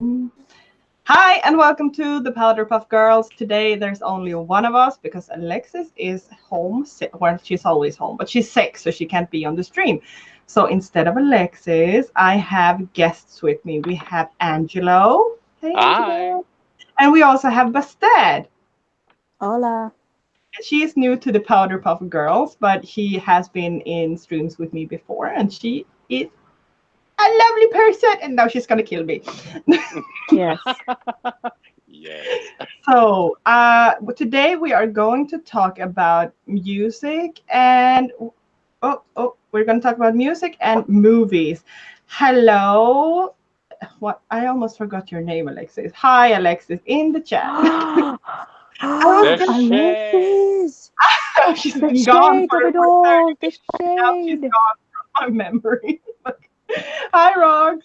Hi, and welcome to the Powder Puff Girls. Today there's only one of us because Alexis is home. Well, she's always home, but she's sick, so she can't be on the stream. So instead of Alexis, I have guests with me. We have Angelo. Hey, Hi. Angelo. And we also have Basted. Hola. She is new to the Powder Puff Girls, but she has been in streams with me before, and she is a lovely person. And now she's gonna kill me. Yes. Yes. So today we are going to talk about music and we're going to talk about music and movies. Hello. What? I almost forgot your name, Alexis. Hi, Alexis, in the chat. I was The gonna. shade. Alexis! She's The been gone shade of it for 30 all! The minutes. Now she's shade! gone from my memory. Hi, Rox.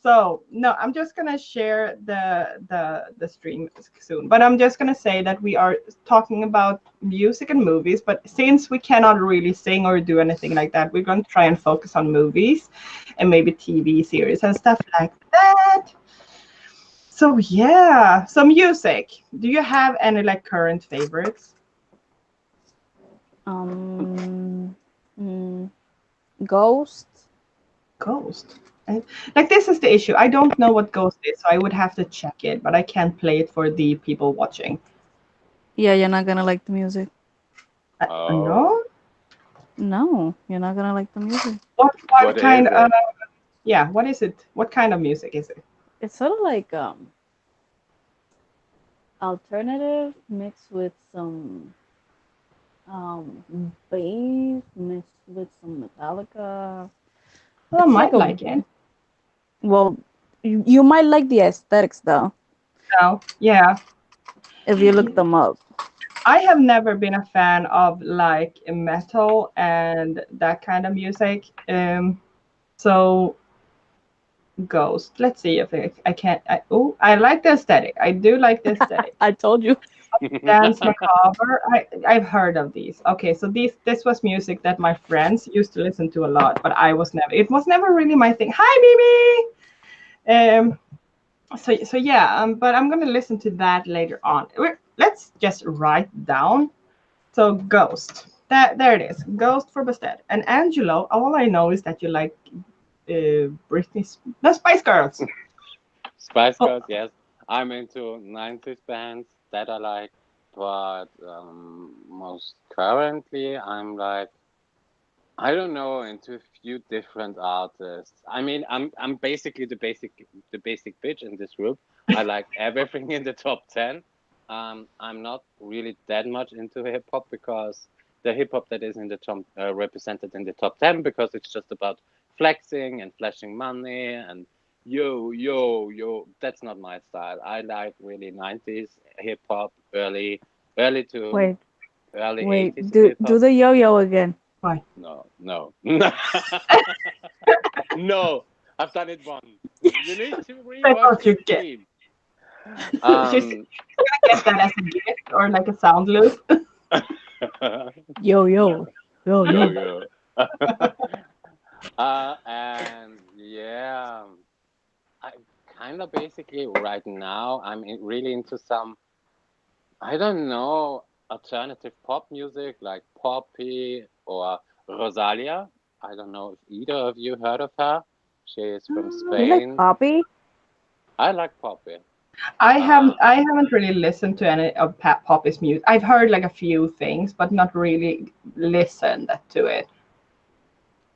So no, I'm just gonna share the stream soon. But I'm just gonna say that we are talking about music and movies. But since we cannot really sing or do anything like that, we're going to try and focus on movies and maybe TV series and stuff like that. So yeah, so music. Do you have any like current favorites? Um, mm, Ghost? Ghost. I, like this is the issue. I don't know what Ghost is, so I would have to check it, but I can't play it for the people watching. Yeah, you're not gonna like the music. Oh, No. No, you're not gonna like the music. What what kind is of it? yeah, what is it? What kind of music is it? It's sort of like alternative mixed with some bass mixed with some Metallica. Well, I It's like might a like it. well, you might like the aesthetics though No. Yeah. if you look them up. I have never been a fan of like metal and that kind of music. So Ghost. Let's see if I can't. Oh, I like the aesthetic. I do like the aesthetic. I told you. Dance Macabre. I've heard of these. Okay, so this was music that my friends used to listen to a lot, but I was never. It was never really my thing. Hi, Mimi. So yeah. But I'm gonna listen to that later on. Let's just write down. So Ghost. That there it is. Ghost for Bastet. And Angelo. All I know is that you like the Spice Girls. Spice Oh, Girls, yes. I'm into 90s bands that I like, but most currently I'm like, I don't know, into a few different artists. I mean, I'm basically the basic bitch in this group. I like everything in the top 10. I'm not really that much into hip hop because the hip hop that is in the top represented in the top 10 because it's just about flexing and flashing money and yo. That's not my style. I like really 90s hip hop, early to Wait, early wait. 80s Do hip do hop. the yo-yo again. why? No. No, I've done it once. You need to I rewatch thought the you get. stream. She's Um, gonna get that as a gift or like a sound loop. Yo yo yo yo, yo. yo. And yeah, I kind of basically right now really into some, I don't know, alternative pop music like Poppy or Rosalia. I don't know if either of you heard of her. She is from You like Spain. Poppy? I like Poppy. I Uh, haven't I haven't really listened to any of Pat Poppy's music. I've heard like a few things, but not really listened to it.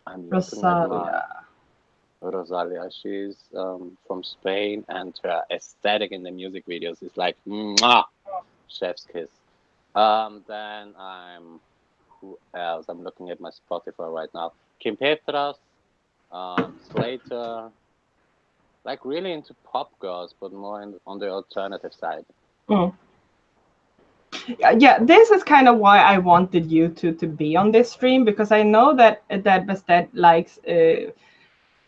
I'm looking at my Rosalia. Rosalia. She's from Spain, and her aesthetic in the music videos is like mwah, chef's kiss. Then who else? I'm looking at my Spotify right now. Kim Petras, Slater, like really into pop girls, but more on the alternative side. Mm. Yeah, this is kind of why I wanted you to be on this stream because I know that Bastet likes.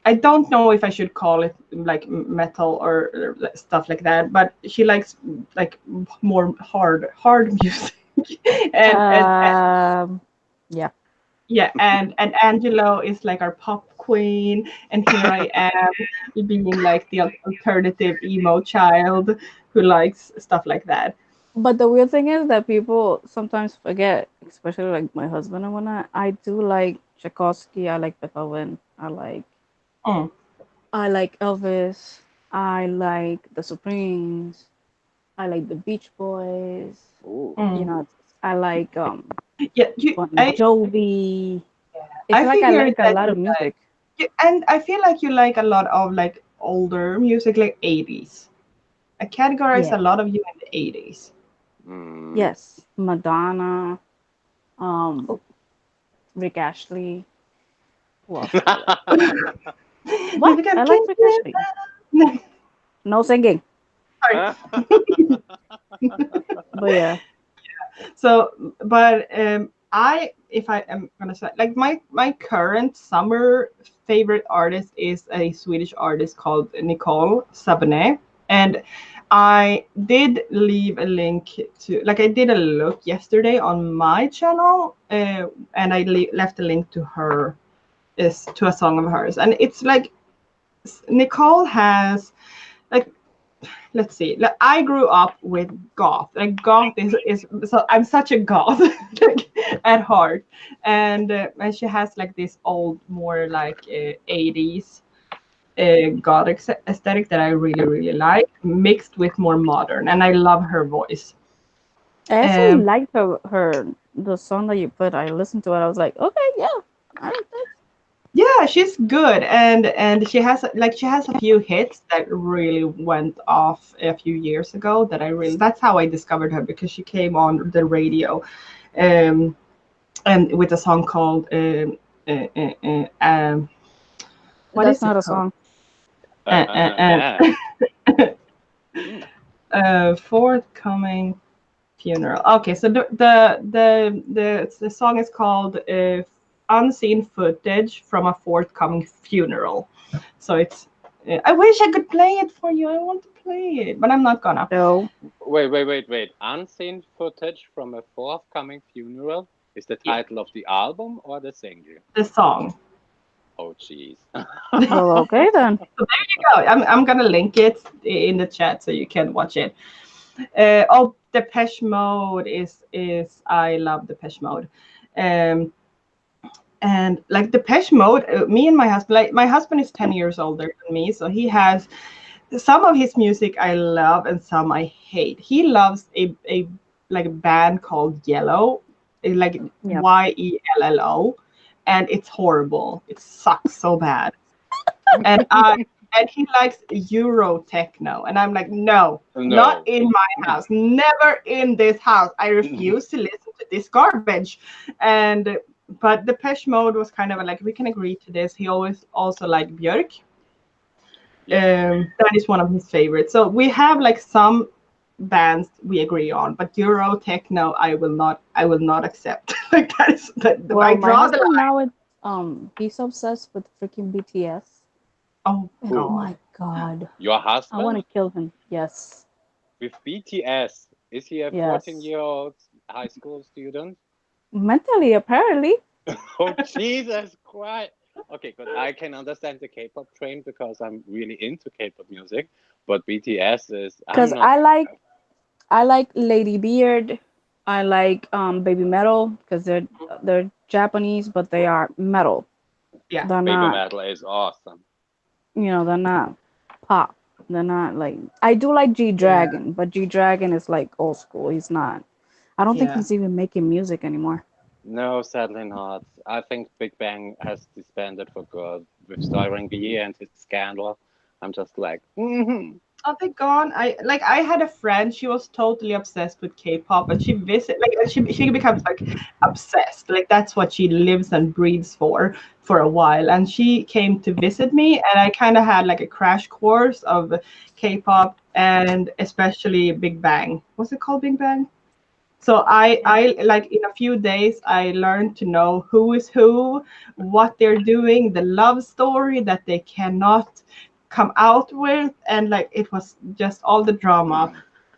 I don't know if I should call it like metal or stuff like that, but she likes like more hard music, and Um, yeah. yeah, and Angelo is like our queen, and here I am being like the alternative emo child who likes stuff like that. But the weird thing is that people sometimes forget, especially like my husband and whatnot. I do like Tchaikovsky. I like Beethoven. Mm, I like Elvis. I like the Supremes. I like the Beach Boys. Ooh. You mm. know, I like Yeah, you, Bon Jovi. It's I like I figured like a that lot of music. and I feel like you like a lot of like older music, like 80s. I categorize Yeah. a lot of you in the 80s. Mm. Yes. Madonna. Um, Rick Ashley. Who else do I like? What? Maybe can I like Rick Ashley. no, No singing. sorry. But yeah. So, but I, if I am gonna say, like my current summer favorite artist is a Swedish artist called Nicole Sabané, and I did leave a link to, like, I did a look yesterday on my channel, and I left a link to her, is to a song of hers, and it's like Nicole has, like, let's see, like, I grew up with goth, like goth is so I'm such a goth like, at heart, and she has like this old, more like 80s gothic aesthetic that I really really like, mixed with more modern, and I love her voice. I actually um liked her the song that you put. I listened to it. I was like, okay, yeah, I like this. yeah, she's good, and she has a few hits that really went off a few years ago, that I really, that's how I discovered her, because she came on the radio, um and with a song called what That's is not it a called? song. Yeah. Mm. Forthcoming funeral. Okay, so the song is called unseen footage from a forthcoming funeral. So it's I wish I could play it for you. I want to play it, but I'm not gonna. No, Wait. Unseen footage from a forthcoming funeral is the Yeah, title of the album or the single? the song. Oh, jeez. well, okay then. So there you go. I'm gonna link it in the chat so you can watch it. Oh, Depeche Mode is I love Depeche Mode. Um, and like Depeche Mode, me and my husband, like my husband is 10 years older than me, so he has some of his music I love and some I hate. He loves a like a band called Yellow, like Yep. Yello, and it's horrible. It sucks so bad. And he likes Euro techno, and I'm like, no, not No. in my house, never in this house. I refuse to listen to this garbage. And but Depeche Mode was kind of like, we can agree to this. He always also liked Björk. Yeah. That is one of his favorites. So we have like some bands we agree on, but Euro techno, I will not accept. Like that is that I Well, my draw the husband line. now it he's obsessed with freaking BTS. Oh Oh Who? God. my god. Your I want husband? to kill him. Yes. With BTS. Is he a Yes. 14-year-old high school student? Mentally, apparently. Oh, Jesus Christ. Okay, good. I can understand the K-pop train because I'm really into K-pop music, but BTS is, I'm Cause not. I like Lady Beard. I like baby metal because they're Japanese, but they are metal. Yeah. They're Baby not, metal is awesome. they're not pop. They're not like I do like G Yeah. Dragon, but G Dragon is like old school. He's not. I don't think Yeah. he's even making music anymore. No, sadly not. I think Big Bang has disbanded for good with Styling B and his scandal. I'm just like, Are they gone? I had a friend. She was totally obsessed with K-pop, and she becomes like obsessed. Like that's what she lives and breathes for a while. And she came to visit me, and I kind of had like a crash course of K-pop, and especially Big Bang. Was it called Big Bang? So I like in a few days I learned to know who is who, what they're doing, the love story that they cannot come out with, and like it was just all the drama.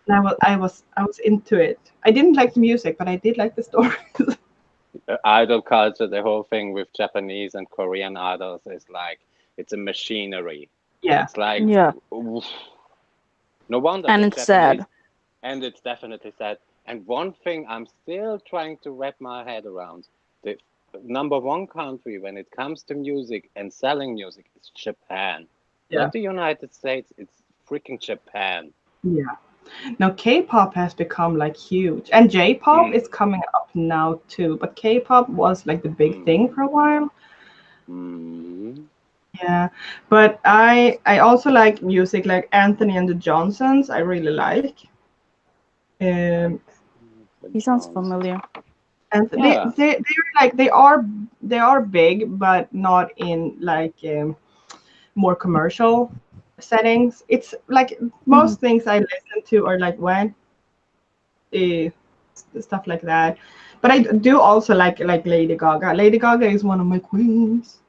And I was into it. I didn't like the music, but I did like the story. idol culture, the whole thing with Japanese and Korean idols is like it's a machinery. Yeah. It's like Yeah, oof, no wonder and the it's sad. Japanese, and it's definitely sad. And one thing I'm still trying to wrap my head around: the number one country when it comes to music and selling music is Japan, Yeah. not the United States. It's freaking Japan. Yeah. Now K-pop has become like huge, and J-pop is Mm, coming up now too. But K-pop was like the big thing mm, for a while. mm. Yeah, but I also like music like Anthony and the Johnsons. I really like. Um, Anthony the He sounds Johnson. familiar. and Yeah. they're like they are big, but not in like more commercial settings. It's like Hmm. most things I listen to are like when uh, stuff like that. But I do also like Lady Gaga. Lady Gaga is one of my queens.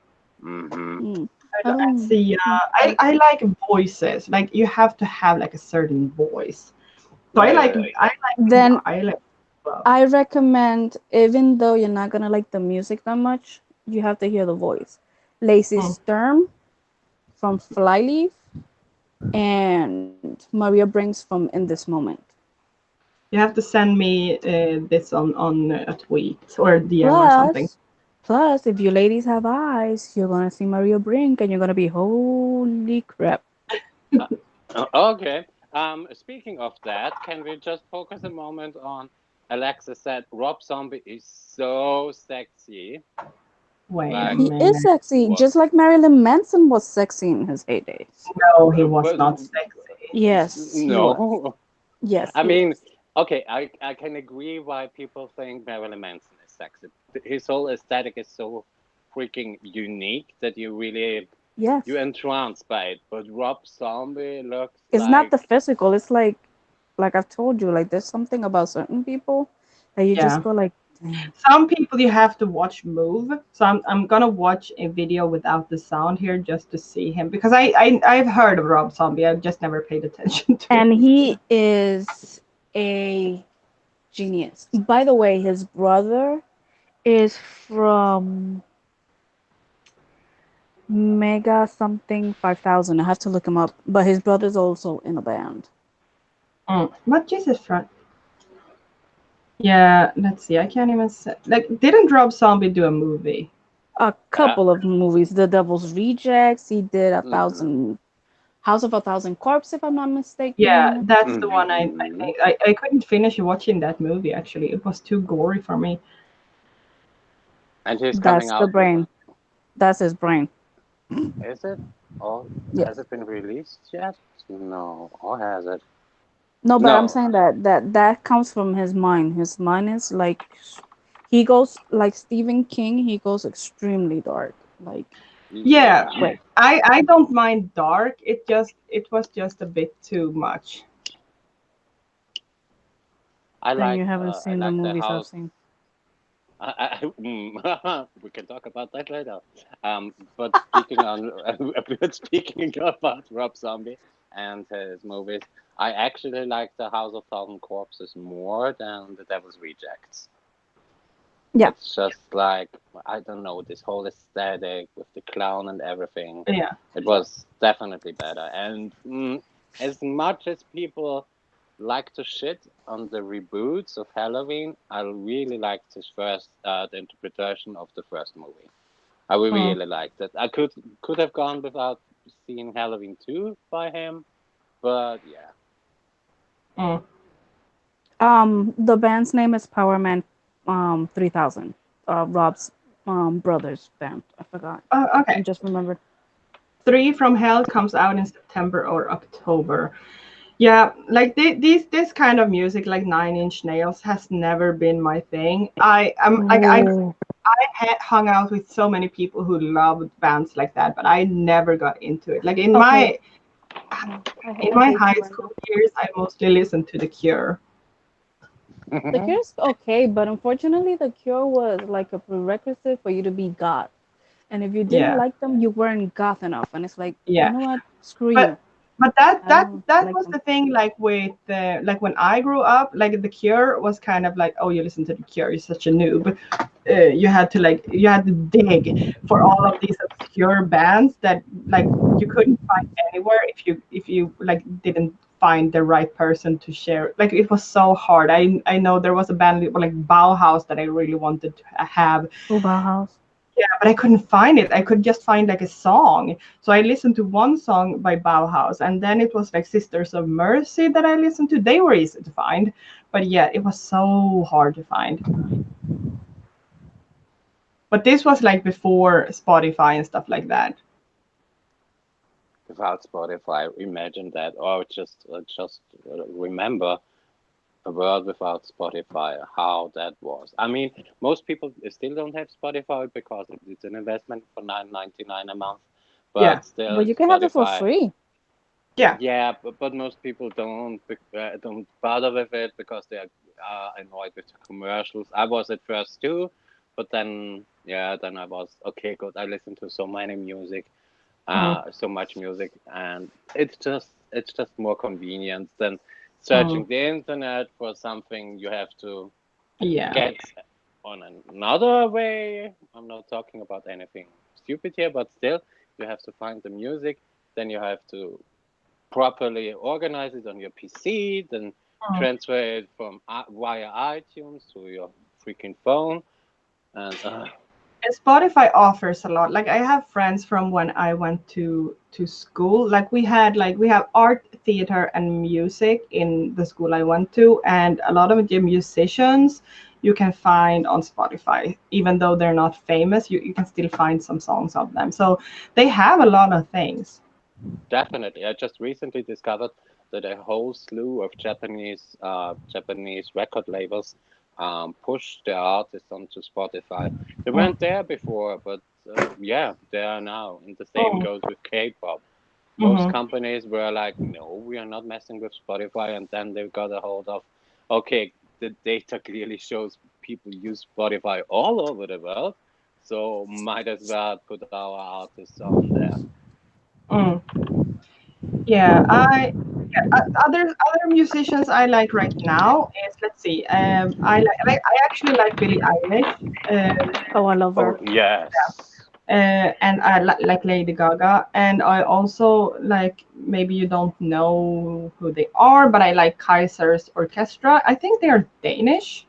Mm-hmm. Mm. I And don't see, think I so. I like voices. Like you have to have like a certain voice. So Yeah, yeah, yeah. I like Billie Then Eilish as well. I recommend, even though you're not gonna like the music that much, you have to hear the voice. Lacey Mm. Sturm from Flyleaf and Maria Brings from In This Moment. You have to send me this on a tweet or DM or something. Plus, plus, if you ladies have eyes, you're gonna see Maria Brink and you're gonna be holy crap. Uh, okay. Speaking of that, can we just focus a moment on Alexis said Rob Zombie is so sexy. Wait a Like, He is minute. sexy, what? just like Marilyn Manson was sexy in his heydays. No, he was But not sexy. Yes, he was. no. Yes, I he mean, was. okay, I can agree why people think Marilyn Manson is sexy. His whole aesthetic is so freaking unique that you Yes. entranced by it. But Rob Zombie looks It's not like the physical, it's like I've told you, like there's something about certain people that you just Yeah. go like, damn. Some people you have to watch move. So I'm gonna watch a video without the sound here just to see him because I've heard of Rob Zombie. I've just never paid attention to And him. he is a genius. By the way, his brother is from Mega something 5000. I have to look him up, but his brother's also in a band. What Jesus front? Yeah, let's see. I can't even say. Like, didn't Rob Zombie do a movie? A yeah. couple of movies, The Devil's Rejects. He did a Mm-hmm. thousand House of a Thousand Corpse, if I'm not Yeah, mistaken. that's the one I Mm-hmm. think. I couldn't finish watching that movie actually. It was too gory for me. And he's coming That's the out with. brain. That's his brain. Is it? Or Yeah. has it been released yet? No. Or has it? No, but I'm No. saying that comes from his mind. His mind is like he goes like Stephen King. He goes extremely dark. Like Yeah, Yeah. quick. I don't mind dark. It was just a bit too much. Then you haven't I seen the like the movies I've house. seen. We can talk about that later. But speaking on, but speaking about Rob Zombie and his movies, I actually like the House of Thousand Corpses more than The Devil's Rejects. Yeah. It's just like I don't know this whole aesthetic with the clown and everything. Yeah. It was definitely better. And as much as people like to shit on the reboots of Halloween, I really liked his first the interpretation of the first movie. I Mm, really liked it. I could have gone without seeing Halloween 2 by him, but yeah. mm. The band's name is Power Man 3000. Rob's brothers band. I forgot. I Okay. just remembered. Three from Hell comes out in September or October. Yeah, like this kind of music, like Nine Inch Nails, has never been my thing. I am like Oh, I had hung out with so many people who loved bands like that, but I never got into it. Like okay. Oh, in I my hate high you right school now. years, I mostly listened to The Cure. The Cure's okay, but unfortunately, The Cure was like a prerequisite for you to be goth. And if you didn't Yeah, like them, you weren't goth enough. And it's like, you yeah. know what? Screw But you. But I don't that like was them. the thing, like with like when I grew up, like the Cure was kind of like, oh, you listen to the Cure, you're such a noob. You had to like you had to dig for all of these obscure bands that like you couldn't find anywhere if you like didn't find the right person to share. Like it was so hard. I know there was a band like Bauhaus that I really wanted to have. Oh, Bauhaus. Yeah, but I couldn't find it. I could just find like a song. So I listened to one song by Bauhaus, and then it was like Sisters of Mercy that I listened to. They were easy to find, but yeah, it was so hard to find. But this was like before Spotify and stuff like that. Without Spotify, imagine that, or just remember a world without Spotify, how that was. I mean, most people still don't have Spotify because it's an investment for 9.99 a month, Yeah, but still But you can have it for Spotify. free. yeah. Yeah, but most people don't bother with it because they are annoyed with the commercials. I was at first too, but then yeah, then I was okay, good. I listen to Mm, so much music, and it's just more convenient than mm, searching the internet for something you have to yeah. get on another way. I'm not talking about anything stupid here, but still, you have to find the music. Then you have to properly organize it on your PC, then Mm. transfer it from via iTunes to your freaking phone, and And Spotify offers a lot. Like I have friends from when I went to school. Like we have art, theater, and music in the school I went to, and a lot of the musicians you can find on Spotify, even though they're not famous. You can still find some songs of them. So they have a lot of things. definitely. I just recently discovered that a whole slew of Japanese record labels push their artists onto Spotify. They Mm, weren't there before, but yeah, they are now. And the same mm, goes with K-pop. Most mhm. companies were like, no, we are not messing with Spotify, and then they got a hold of, okay, the data clearly shows people use Spotify all over the world, so might as well put our artists on there. Mm. Yeah, other musicians I like right now is, let's see, I actually like Billie Eilish, Oh, I love Oh her. yes. and I like Lady Gaga, and I also like, maybe you don't know who they are, but I like Kaiser's Orchestra. I think they are Danish.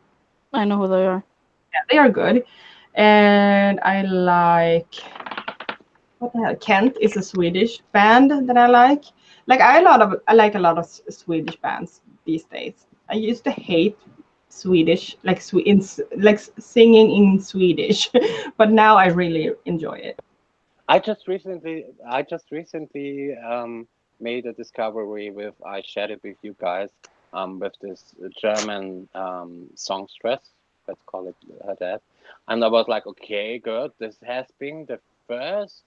I know who they are. Yeah, they are good, and I like, what the hell? Kent is a Swedish band that I like. I like a lot of Swedish bands these days. I used to hate Swedish, like singing in Swedish, but now I really enjoy it. I just recently made a discovery with I shared it with you guys with this German songstress, let's call it that, and I was like, okay, good. This has been the first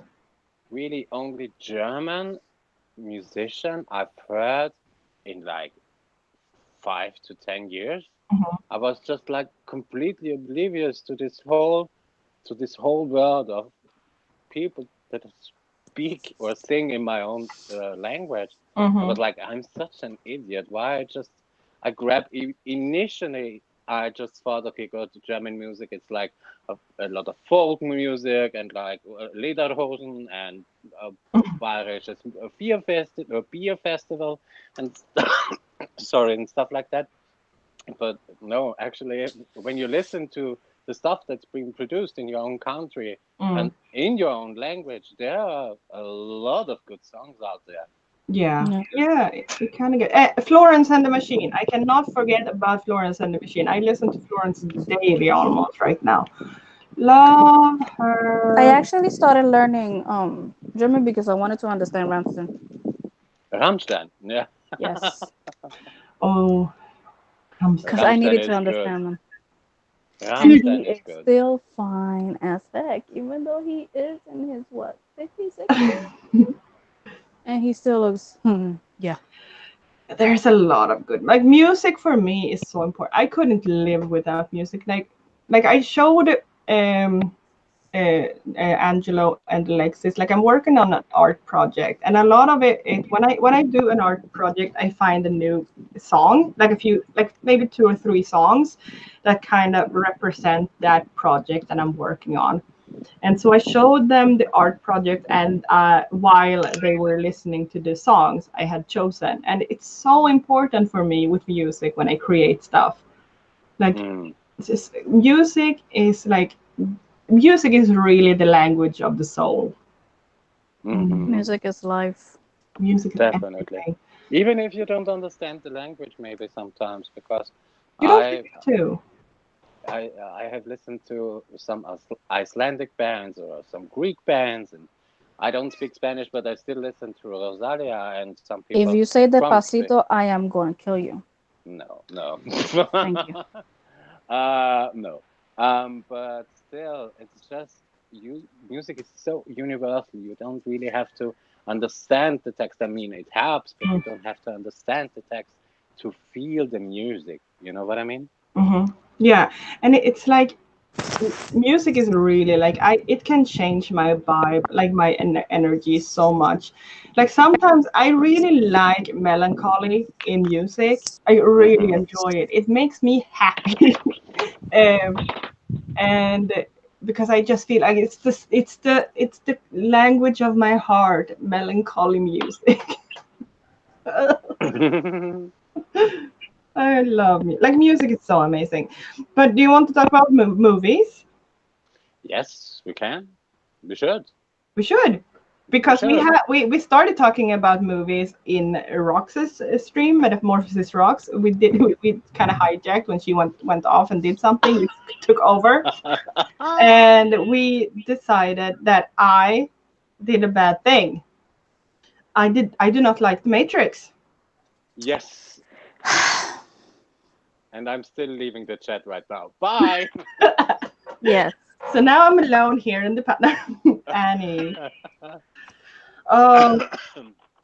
really only German musician I've heard in like 5 to 10 years. Mhm. I was just like completely oblivious to this whole world of people that speak or sing in my own language. I was Mhm. like, I'm such an idiot. Why I grabbed initially. I just thought, okay, go to German music. It's like a lot of folk music and like Lederhosen and bayerisches beer festival and sorry and stuff like that. But no, actually, when you listen to the stuff that's being produced in your own country Mm. and in your own language, there are a lot of good songs out there. Yeah, Yeah. yeah, it kind of get Florence and the Machine. I cannot forget about Florence and the Machine. I listen to Florence daily almost right now. Love I her. actually started learning German because I wanted to understand Ramstein. Rammstein, yeah, Yes, Oh, I'm because sorry. I Rammstein needed to is good. understand them. And he Rammstein is is good. still fine as heck, even though he is in his what 50s, 60s, and he still looks. Yeah. There's a lot of good, like, music for me is so important. I couldn't live without music. Like I showed um Angelo and Alexis. Like I'm working on an art project, and a lot of it when I do an art project, I find a new song, like a few, like maybe two or three songs that kind of represent that project that I'm working on. And so I showed them the art project, and while they were listening to the songs I had chosen, and it's so important for me with music when I create stuff. Like, Mm. it's just, music is really the language of the soul. Mm. Hmm. Music is life. Music is Definitely. everything. Even if you don't understand the language, maybe sometimes, because You don't think I too? I have listened to some Icelandic bands or some Greek bands, and I don't speak Spanish, but I still listen to Rosalia and some If people you say from Spain. despacito, I am going to kill you. No, no, Thank you. no. But still, it's just you. Music is so universal. You don't really have to understand the text. I mean, it helps, but you don't have to understand the text to feel the music. You know what I mean? Mm-hmm. Yeah, and it's like music is really like it can change my vibe, like my energy so much. Like sometimes I really like melancholy in music. I really Hmm. enjoy it. It makes me happy. um, and because I just feel like it's the language of my heart, melancholy music. I love like music is so amazing. But do you want to talk about movies? Yes, we can. We should. We should, We because we should. had we started talking about movies in Rox's stream, Metamorphosis Rocks. We kind of hijacked when she went off and did something. We took over, and we decided that I did a bad thing. I do not like the Matrix. Yes. And I'm still leaving the chat right now. Bye. Yes. So now I'm alone here in the Annie. Um,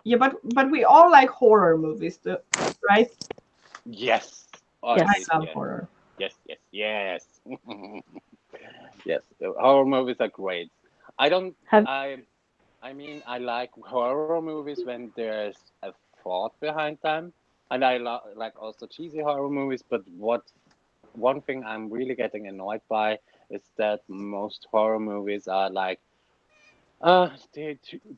yeah, but we all like horror movies, too, right? Yes. Or at I Yes. least love yes. horror. Yes, yes, yes. Yes. The horror movies are great. I don't Have I mean I like horror movies when there's a thought behind them. And I like also cheesy horror movies, but what one thing I'm really getting annoyed by is that most horror movies are like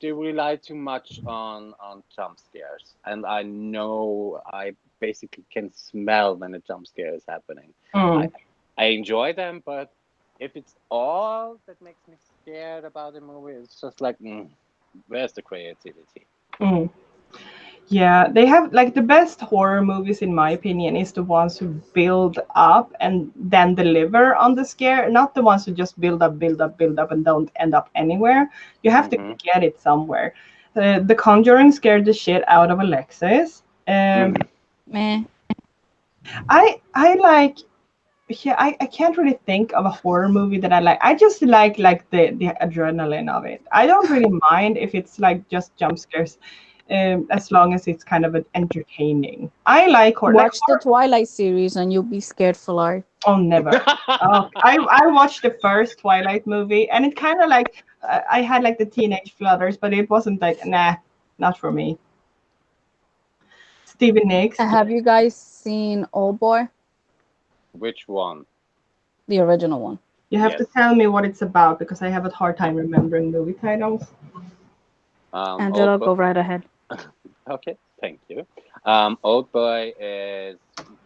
they rely too much on jump scares, and I know I basically can smell when a jump scare is happening. I Mm, I enjoy them, but if it's all that makes me scared about a movie, it's just like, where's the creativity? mm. Yeah, they have like the best horror movies, in my opinion, is the ones who build up and then deliver on the scare, not the ones who just build up, build up, build up, and don't end up anywhere. You have to Mm-hmm. get it somewhere. The Conjuring scared the shit out of Alexis. Mm. me. I like. Yeah, I can't really think of a horror movie that I like. I just like the adrenaline of it. I don't really mind if it's like just jump scares, as long as it's kind of an entertaining. I like horror. Like Watch the Twilight series and you'll be scared for life. oh, never. Oh, I watched the first Twilight movie, and it kind of like I had like the teenage flutters, but it wasn't like nah, not for me. Stevie Nicks. Have you guys seen Old Boy, Which one? the original one? You have to Yes. tell me what it's about because I have a hard time remembering movie titles. Old Angela, Boy. go right ahead. Okay, thank you. Old Boy is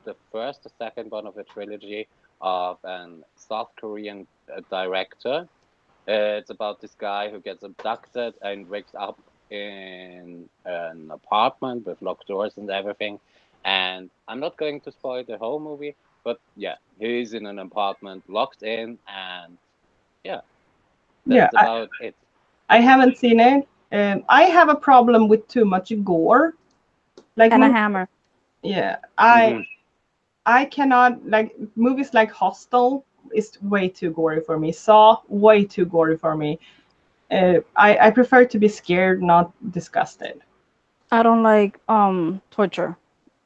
the first or second one of a trilogy of an South Korean director. It's about this guy who gets abducted and wakes up in an apartment with locked doors and everything. And I'm not going to spoil the whole movie, but yeah, he's in an apartment locked in, and yeah, Yeah, that's about it. I haven't seen it. I have a problem with too much gore. Like, And a hammer. yeah, Hmm. I cannot like movies like Hostel is way too gory for me. Saw way too gory for me. I prefer to be scared, not disgusted. I don't like torture.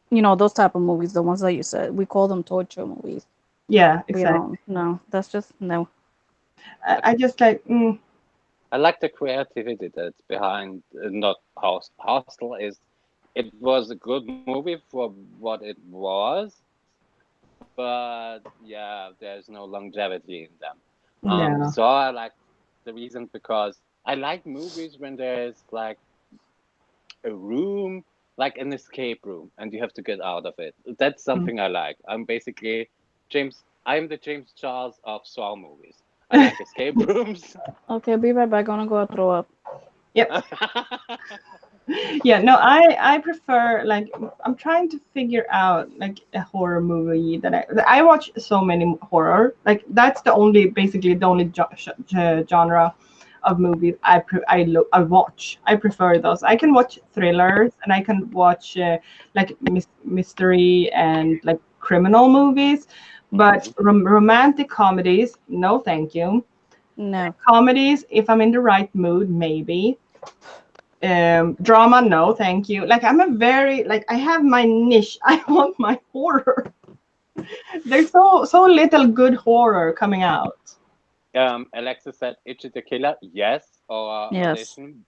You know, those type of movies, the ones that you said. We call them torture movies. Yeah, We exactly. don't. No, that's just no. I just like, I like the creativity that's behind not Hostel is it was a good movie for what it was, but yeah, there's no longevity in them. no. So I like the reason because I like movies when there's like a room, like an escape room, and you have to get out of it. That's Mm. something I like. I'm basically James. I'm the James Charles of Saw movies. I like escape rooms. Okay, be right back. Gonna go throw up. Yep. Yeah, no, I prefer like I'm trying to figure out like a horror movie that I watch so many horror. Like that's the only basically the only genre of movies I watch. I prefer those. I can watch thrillers and I can watch like mystery and like criminal movies, but Mhm. romantic comedies, no, thank you. No. Comedies, if I'm in the right mood, maybe. Drama, no, thank you. Like I'm a very like I have my niche. I want my horror. There's so little good horror coming out. Alexis said Itchy the Killer, yes. Or Yes. Audition,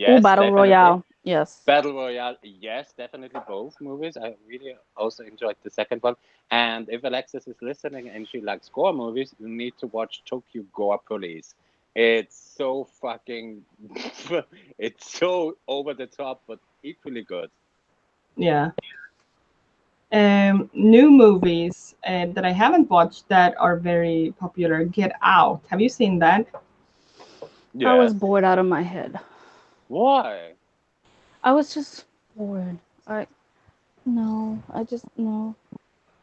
Oh, yes, Battle definitely. Royale. Yes. Battle Royale, yes, definitely both movies. I really also enjoyed the second one. And if Alexis is listening and she likes gore movies, you need to watch Tokyo Gore Police. It's so fucking, it's so over the top, but equally good. Yeah. New movies that I haven't watched that are very popular. Get Out. Have you seen that? I was Yes. bored out of my head. Why? I was just bored. I no. I just no.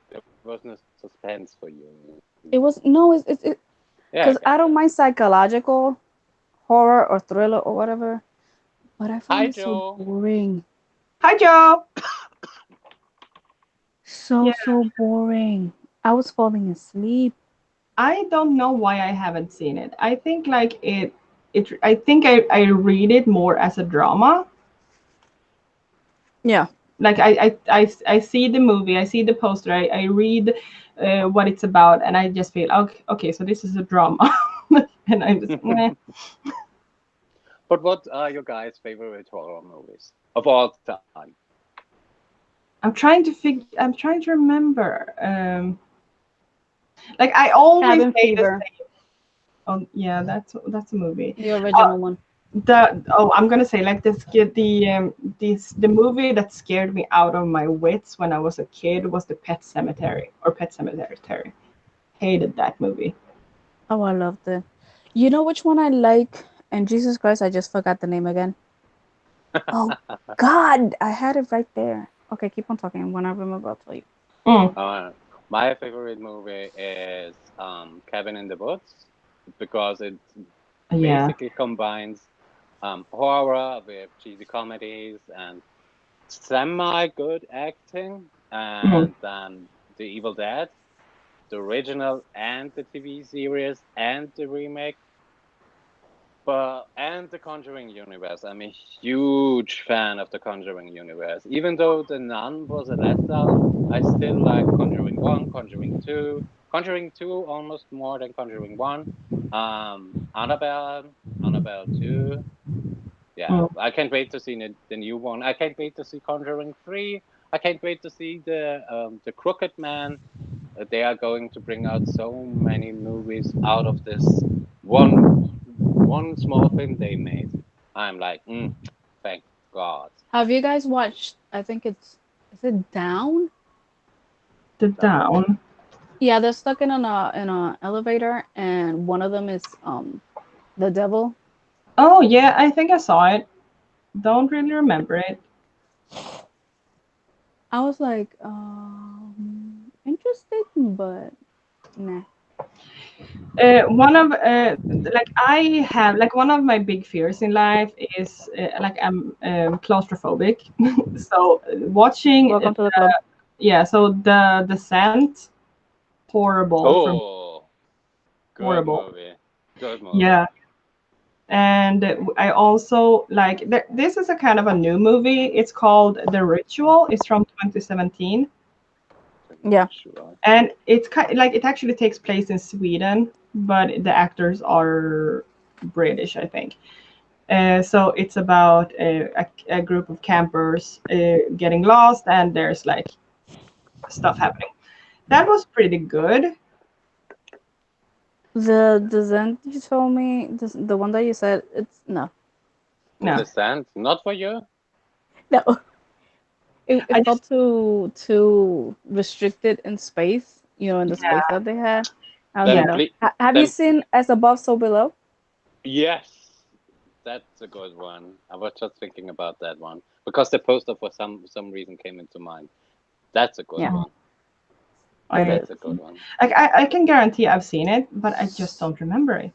There was no suspense for you. It was no. It's it Yeah, because okay. I don't mind psychological horror or thriller or whatever, but I Hi, found it so Joe. boring. Hi, Joe. So Yeah, so boring. I was falling asleep. I don't know why I haven't seen it. I think like it. I think I read it more as a drama. Yeah. Like I see the movie, I see the poster, I read what it's about, and I just feel okay, so this is a drama. And I just meh. But what are your guys' favorite horror movies of all time? I'm trying to remember. Like I always Cabin say the Fever, same. Oh yeah, that's a movie. the uh, original one. I'm gonna say like the movie that scared me out of my wits when I was a kid was the Pet Cemetery or Pet Cemetery. Hated that movie. Oh, I loved it. You know which one I like? And Jesus Christ, I just forgot the name again. Oh God, I had it right there. Okay, keep on talking. When I remember, I'll tell you. Mm, Uh, my favorite movie is Cabin in the Woods because it yeah. basically combines horror with cheesy comedies and semi good acting, Mm. and then The Evil Dead, the original and the TV series and the remake. But and the Conjuring universe. I'm a huge fan of the Conjuring universe. Even though the Nun was a letdown, I still like Conjuring One, Conjuring Two, Conjuring Two almost more than Conjuring One. Annabelle, Annabelle Two. Yeah, Mm. I can't wait to see the new one. I can't wait to see Conjuring Three. I can't wait to see the Crooked Man. They are going to bring out so many movies out of this one small film they made. I'm like, thank God. Have you guys watched? I think it's is it Down? The Down. Down. Yeah, they're stuck in an elevator, and one of them is the devil. Oh yeah, I think I saw it. Don't really remember it. I was like, interested, but nah. One of like I have like one of my big fears in life is like I'm claustrophobic. So watching Welcome to the club. yeah, so the Descent, horrible for me, Oh, good horrible. movie. Good movie. Yeah, and I also like this is a kind of a new movie. It's called The Ritual. It's from 2017. Pretty Yeah. sure. and it's kind like it actually takes place in Sweden, but the actors are British, I think. So it's about a group of campers getting lost, and there's like stuff happening. That was pretty good. The Zen you told me, the one that you said, it's no. The No, Descent, not for you. No. I It just felt too restricted in space, in the space yeah that they had. I was yeah. like, Then no. please, Have you then seen As Above, So Below? yes, that's a good one. I was just thinking about that one because the poster for some reason came into mind. That's a good Yeah, Mm, one. it I That's a is. good one. like I can guarantee I've seen it, but I just don't remember it.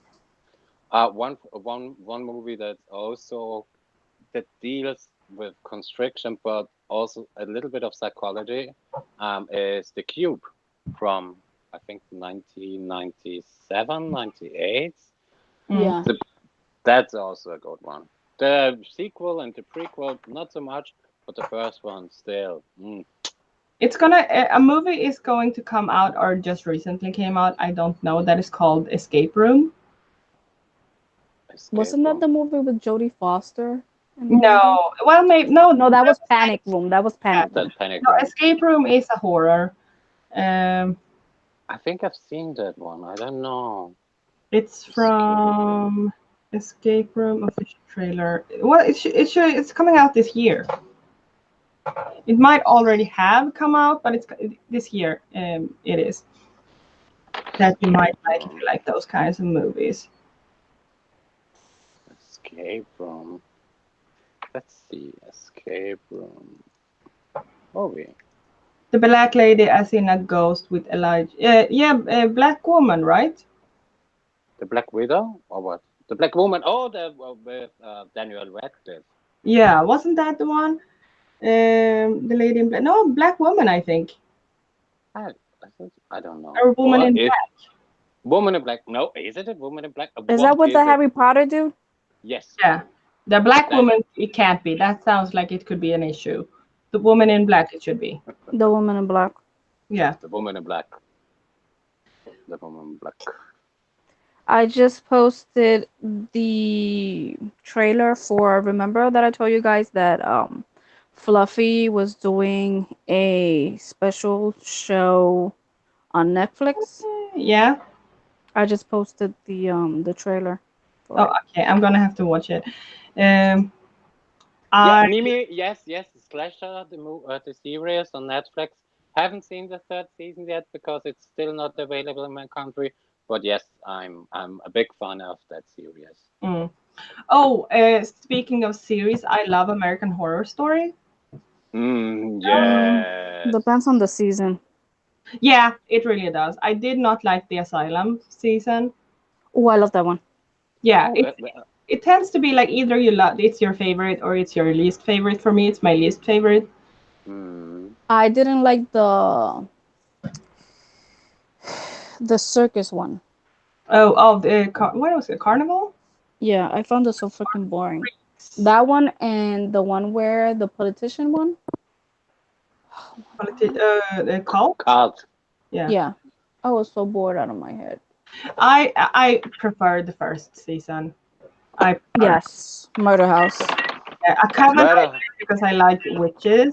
One movie that also that deals with constriction, but also a little bit of psychology, is The Cube from I think 1997, 98. Mm. Yeah. The, that's also a good one. The sequel and the prequel, not so much, but the first one still. It's gonna a movie is going to come out or just recently came out. I don't know. That is called Escape Room. Escape Wasn't that Room. the movie with Jodie Foster and everything? No, well, maybe no. No, that That was was Panic Room. That was yeah. Panic Room. That Panic No, Room. Escape Room is a horror. Um, I think I've seen that one. I don't know. it's Escape Room. from Escape Room official trailer. Well, it's coming out this year. It might already have come out, but it's this year. It is that you might Escape like if Room. you like those kinds of movies. Escape Room. Let's see. Escape Room. Movie. The black lady as in a ghost with Elijah. Yeah, black woman, right? The Black Widow or what? The Black Woman. Oh, the with Daniel Radcliffe. Yeah, wasn't that the one? The lady in black. No, black woman, I think. I, I don't know. Or woman Or in is black. Woman in Black? No, is it a Woman in Black? Is What that with the is it? Harry Potter dude? Yes, Yeah, the black that woman. It can't be. That sounds like it could be an issue. The woman in black. It should be. The Woman in Black. Yeah. the Woman in Black. The Woman in Black. I just posted the trailer for, remember that I told you guys that Fluffy was doing a special show on Netflix? Yeah. I just posted the trailer for Oh, it. okay. I'm gonna have to watch it. Um, Yeah, I Mimi. Yes, yes. Slasher, the series on Netflix. Haven't seen the third season yet because it's still not available in my country. But yes, I'm a big fan of that series. mm. Oh, speaking of series, I love American Horror Story. Mm, Yes. depends on the season. Yeah, it really does. I did not like the Asylum season. Oh, I love that one. Yeah, Oh, it tends to be like either you love it's your favorite or it's your least favorite. For me, it's my least favorite. hmm. I didn't like the circus one. Oh, the what was it? Carnival? Yeah, I found it so freaking boring. That one and the one where the politician one. Oh my god. The cult? Cult. Yeah. Yeah, I was so bored out of my head. I prefer the first season. I prefer Yes, Murder House. a coven I Murder. like because I like witches.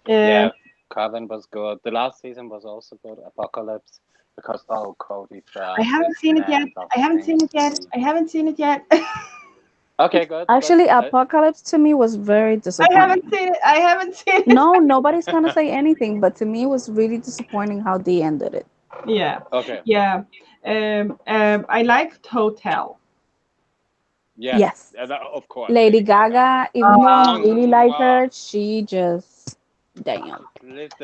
Um, Yeah, Coven was good. The last season was also good. Apocalypse, because oh, Cody I Frost haven't is seen it yet. man of I haven't seen it yet. things. I haven't seen it yet. Okay, good, good. Actually, Apocalypse to me was very I haven't disappointing. seen it. I haven't seen it. No, nobody's gonna say anything, but to me, it was really disappointing how they ended it. Yeah, Okay, yeah. I liked Hotel. yes, Yes, of course, Lady Lady Gaga. Gaga, even though I Um, really like Mwah. her, she just damn. Slit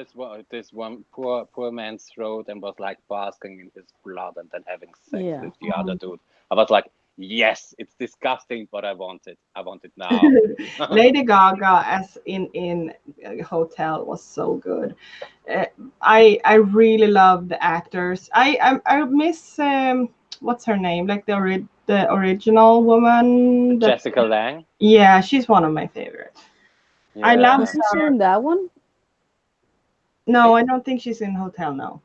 this one poor man's throat and was like basking in his blood and then having sex Yeah. with the other dude. I was like, yes, it's disgusting, but I want it. I want it now. Lady Gaga as in Hotel was so good. Uh, I really love the actors. I miss what's her name? Like the original woman. That Jessica Lange. yeah, she's one of my favorites. I love Yeah. Wasn't she her. in that one? No, I don't think she's in hotel now.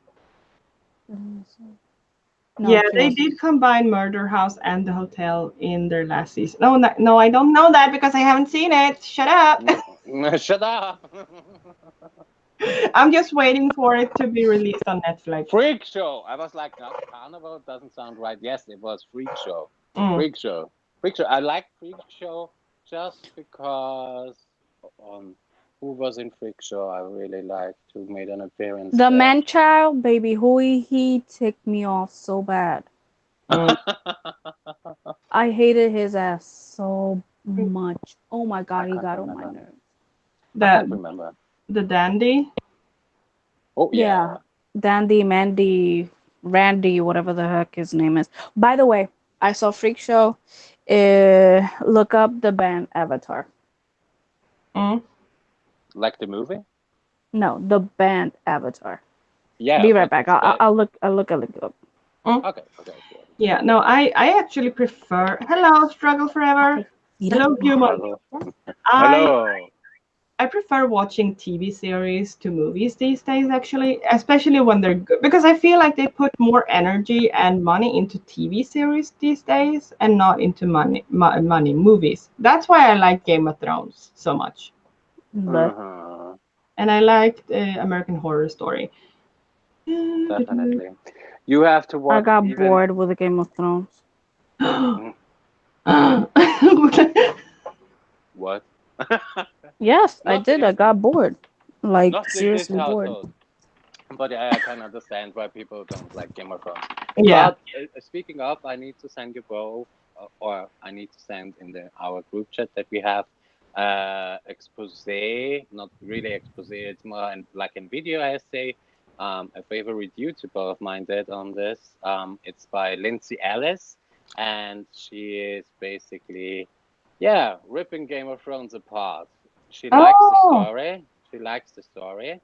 No, Yeah, she they wasn't. did combine Murder House and the hotel in their last season. No, no, I don't know that because I haven't seen it. Shut up. Shut up. I'm just waiting for it to be released on Netflix. Freak show. I was like, no, carnival doesn't sound right. Yes, it was freak show. Mm. Freak show. Freak show. I like freak show just because who was in freak show I really liked who made an appearance The there. man child, baby, who he ticked me off so bad. Mm. I hated his ass so much. Oh my I god, he can't got on my remember. nerves. I can't The remember. the dandy. Oh Yeah, yeah. Dandy, Mandy, Randy, whatever the heck his name is. By the way, I saw Freak Show. Look up the band Avatar. Mm. Like the movie? No, the band Avatar. Yeah, Be right but back. it's I'll, bad. I'll look. I'll look it up. Mm. Okay, okay, sure. Yeah, no, I actually prefer. Hello, Struggle Forever. Okay, mira. Hello, human. Hello. I Hello. I prefer watching TV series to movies these days, actually, especially when they're good, because I feel like they put more energy and money into TV series these days and not into money movies. That's why I like Game of Thrones so much, But Uh-huh. and I liked American Horror Story. Definitely. You have to I watch got even. bored with the Game of Thrones. Mm, what? Yes, I Not did. in I got bored. Like not in this seriously bored. household. But I can understand why people don't like Game of Thrones. Yeah. But speaking of, I need to send you both, or I need to send in the our group chat that we have expose, not really expose. It's more like in video essay. A favorite YouTuber of mine did on this. It's by Lindsay Ellis, and she is basically, yeah, ripping Game of Thrones apart. She likes the Oh. story. She likes the story.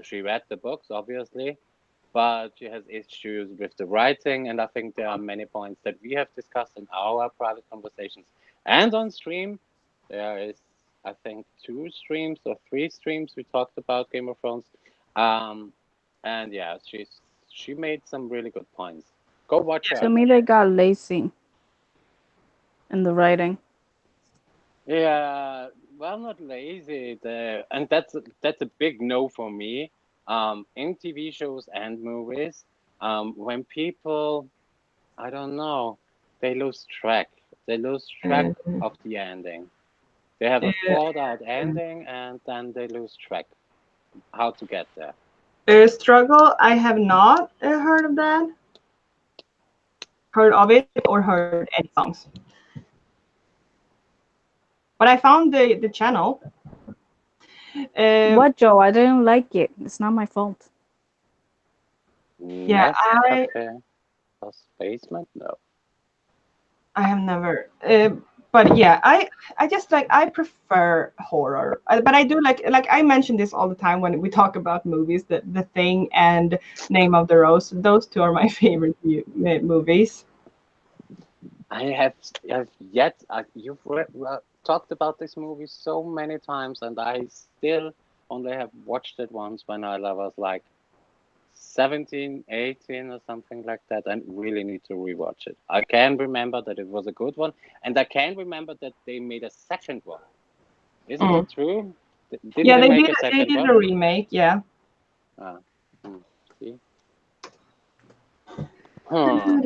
She read the books, obviously, but she has issues with the writing, and I think there are many points that we have discussed in our private conversations and on stream. There is, I think, two streams or three streams we talked about Game of Thrones, um, and yeah, she made some really good points. Go watch To her. me, they got lazy in the writing. Yeah, well, not lazy. And that's a big no for me. In TV shows and movies, when people, I don't know, they lose track. They lose track Uh, of the ending. They have a thought out ending, and then they lose track how to get there. Struggle. I have not heard of that. Heard of it or heard any songs. But I found the channel. Um, What, Joe? I didn't like it. It's not my fault. yeah, Nest Cafe plus basement? No. I have never. But yeah, I just like I prefer horror, but I do like I mention this all the time when we talk about movies. The Thing and Name of the Rose. Those two are my favorite movies. I have yet. Talked about this movie so many times, and I still only have watched it once when I was like 17, 18, or something like that, and really need to rewatch it. I can remember that it was a good one, and I can remember that they made a second one. Isn't Mm. it true? Didn't Yeah, they they make did. a They second did a one? remake. Yeah. Ah, hmm, see. Hmm.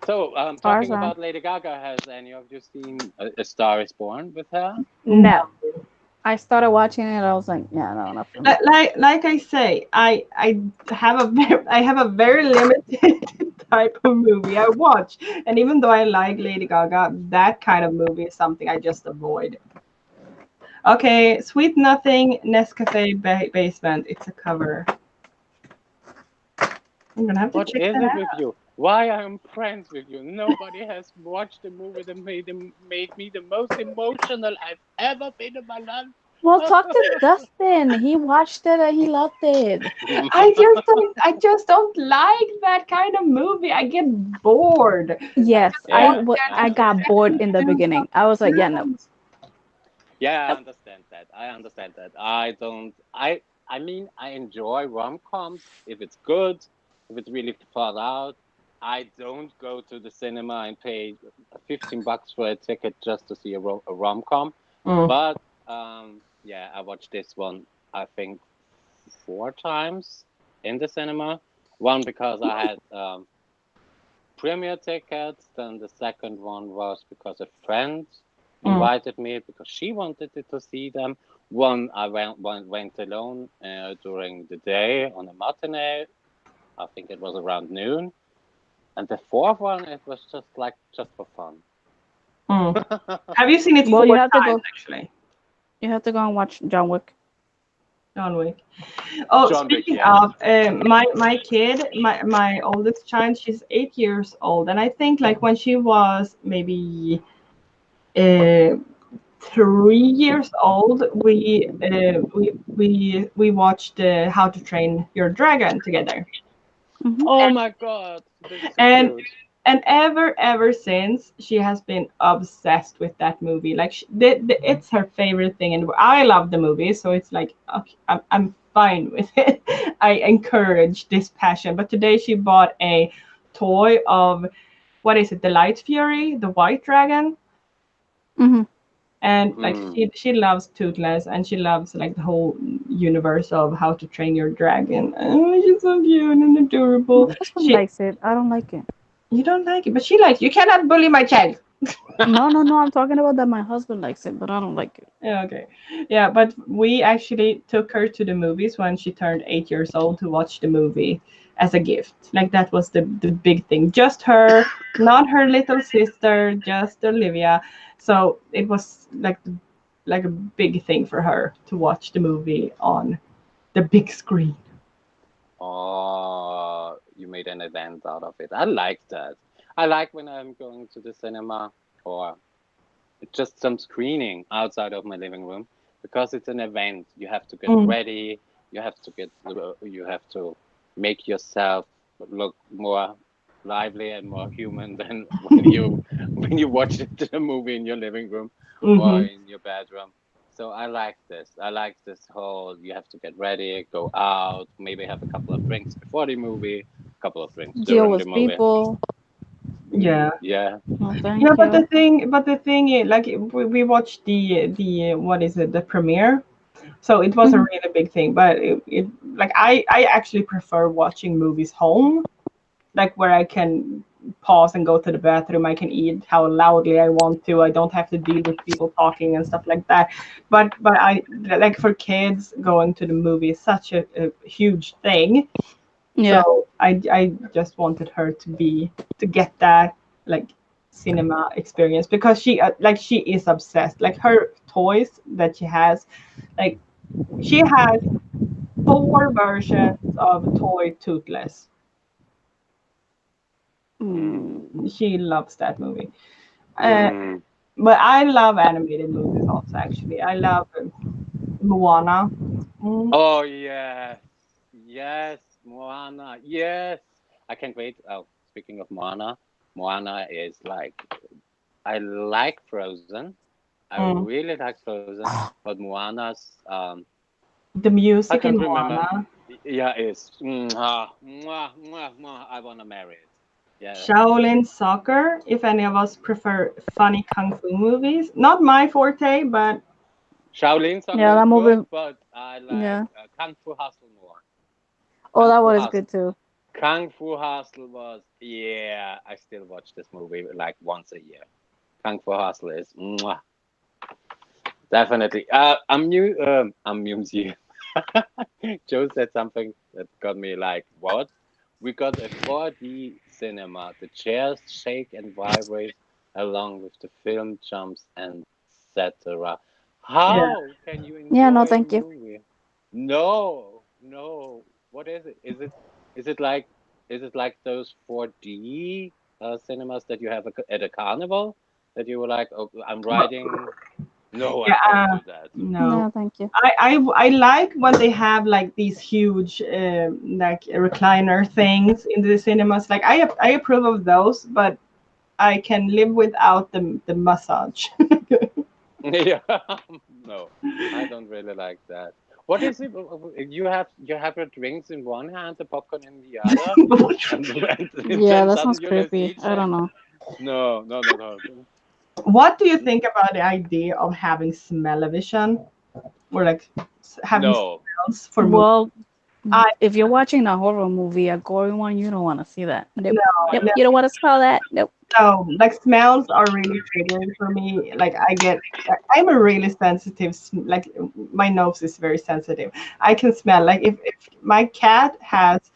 So, talking Tarzan. about Lady Gaga, has any of you seen A Star Is Born with her? No. No. I started watching it. I was like, yeah, no, not for me. Like I say, I have a I have a very limited type of movie I watch, and even though I like Lady Gaga, that kind of movie is something I just avoid. Okay, Sweet Nothing, Nescafe Basement. It's a cover. I'm gonna have to What check is that it out. with you? Why I'm friends with you? Nobody has watched the movie that made me the most emotional I've ever been in my Well, life. talk to Dustin. He watched it and he loved it. I just don't like that kind of movie. I get bored. Yes, Yeah, I yeah, got bored in the Do beginning. I was like, yeah, no. something yeah. I Nope. understand that. I understand that. I don't. I I mean, I enjoy rom-coms if it's good, if it's really thought out. I don't go to the cinema and pay 15 bucks for a ticket just to see a rom-com. Mm, But yeah, I watched this one, I think, four times in the cinema. One because I had premiere tickets. Then the second one was because a friend mm, invited me because she wanted to see them. One I went alone during the day on a matinee. I think it was around noon. And the fourth one, it was just for fun. mm. Have you seen it Well, 4 times actually? you have to go and watch John Wick. John Wick. Oh, John Wick, speaking yes. of, my kid, my oldest child, she's 8 years old, and I think like when she was maybe uh, 3 years old, we watched How to Train Your Dragon together, Hmm. Oh my God, this is so and cute. ever since she has been obsessed with that movie. Like it's her favorite thing, and I love the movie, so it's like okay, I'm fine with it. I encourage this passion. But today she bought a toy of, what is it, the Light Fury, the white dragon. Hmm. And like Hmm. she loves Toothless, and she loves like the whole universe of How to Train Your Dragon. Oh, she's so cute and My adorable. husband She likes it. I don't like it. You don't like it, but she likes. You cannot bully my child. No, no, no. I'm talking about that my husband likes it, but I don't like it. Yeah, okay. Yeah, but we actually took her to the movies when she turned 8 years old to watch the movie as a gift. Like that was the big thing. Just her, not her little sister, just Olivia. So it was like a big thing for her to watch the movie on the big screen. Oh, you made an event out of it. I like that. I like when I'm going to the cinema or just some screening outside of my living room because it's an event. You have to get Mm, ready. You have to make yourself look more lively and more human than when you watch the movie in your living room or mm-hmm. in your bedroom. So I like this. I like this whole you have to get ready, go out, maybe have a couple of drinks before the movie, a couple of drinks Deal during the with movie. people. Yeah. Yeah. No, Yeah, thank you. but the thing is, like we watched the what is it, the premiere. So it was a Hmm. really big thing, but it like I actually prefer watching movies home, like where I can pause and go to the bathroom. I can eat how loudly I want to. I don't have to deal with people talking and stuff like that. But I like for kids going to the movie is such a huge thing. Yeah. So I just wanted her to get that like cinema experience because she is obsessed. Like her toys that she has, like she has 4 versions of toy Toothless. Mm. She loves that movie. Uh, Mm. but I love animated movies also. Actually, I love Moana. Mm, Oh yes, yes, Moana, yes. I can't wait. Oh, speaking of Moana, Moana is like I like Frozen. I mm. really like Frozen, but Moana's The I music in can't remember. Moana. Yeah, is mwah, mwah, mwah, mwah. I wanna marry it. Yeah, Shaolin Soccer, if any of us prefer funny kung fu movies. Not my forte, but Shaolin Soccer Yeah, is that good, movie. but I like Yeah. Kung Fu Hustle more. Oh, Kung that Fu one is Hustle. good too. Kung Fu Hustle was yeah. I still watch this movie like once a year. Kung Fu Hustle is mwah, definitely. I'm Museum. Joe said something that got me like, what? We got a 4D cinema. The chairs shake and vibrate along with the film jumps and etc. yeah. How can you Yeah, no, enjoy a thank you. movie? No, no. What is it? Is it like is it like those 4D cinemas that you have at a carnival that you were like, oh, I'm But riding? No, I yeah, can't do that. no. No, thank you. I like when they have like these huge like recliner things in the cinemas. Like I approve of those, but I can live without the massage. Yeah, no, I don't really like that. What is it? You have your drinks in one hand, the popcorn in the other, and Yeah, then that sounds suddenly you just creepy. eat I don't them. know. No, no, no, no. What do you think about the idea of having smell-o-vision, or like having No. smells for movies? Well, I if you're watching a horror movie, a gory one, you don't want to see that. Nope. no, Nope. no, You don't want to smell that. Nope. no. Like smells are really triggering for me. Like I'm a really sensitive. Like my nose is very sensitive. I can smell. Like if my cat has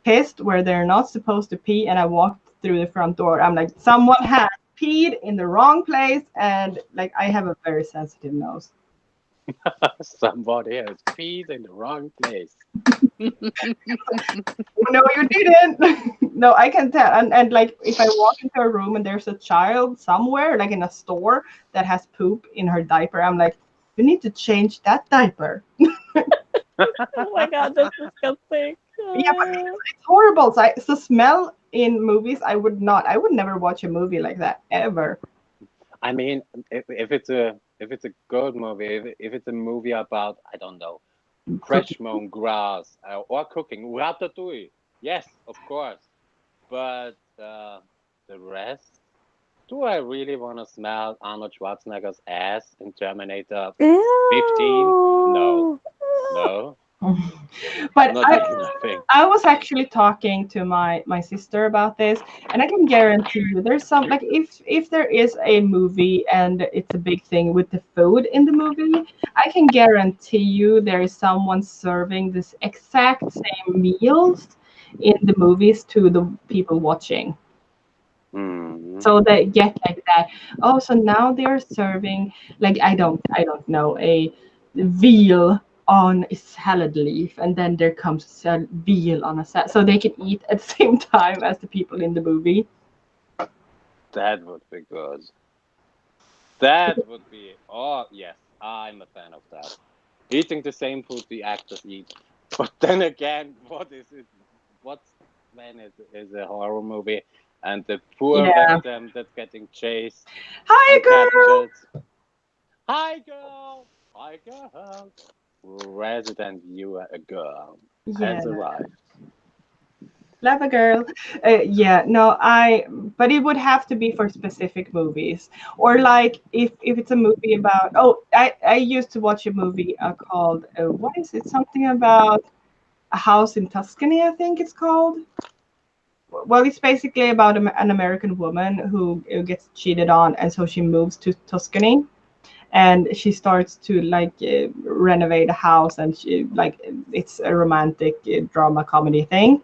pissed where they're not supposed to pee, and I walked through the front door, I'm like, someone has peed in the wrong place, and like I have a very sensitive nose. Somebody has peed in the wrong place. No, you didn't. No, I can tell. And like if I walk into a room and there's a child somewhere, like in a store that has poop in her diaper, I'm like, you need to change that diaper. Oh my god, that's disgusting. Yeah, but it's horrible. So smell in movies, I would never watch a movie like that ever. I mean, if it's a good movie, if it's a movie about, I don't know, fresh Cooking. mown grass, or cooking, ratatouille, yes, of course. But the rest, do I really want to smell Arnold Schwarzenegger's ass in Terminator 15? No, Ew. no, But not even a thing. I was actually talking to my sister about this, and I can guarantee you there's some, like if there is a movie and it's a big thing with the food in the movie, I can guarantee you there is someone serving this exact same meals in the movies to the people watching. Hmm. So they get like that. Oh, so now they're serving, like I don't know, a veal on a salad leaf, and then there comes veal on a salad, so they can eat at the same time as the people in the movie. That would be good. That would be. Oh yes, I'm a fan of that. Eating the same food the actors eat. But then again, what is it? What's when it is a horror movie and the poor Yeah. victim that's getting chased Hi, and girl. captured? Hi, girl. Hi, girl. Resident viewer, a girl Yeah. has arrived. Love a girl. Yeah, no, but it would have to be for specific movies, or like if it's a movie about. Oh, I used to watch a movie called what is it? Something about a house in Tuscany, I think it's called. Well, it's basically about an American woman who gets cheated on, and so she moves to Tuscany, and she starts to like renovate a house, and she like it's a romantic drama comedy thing.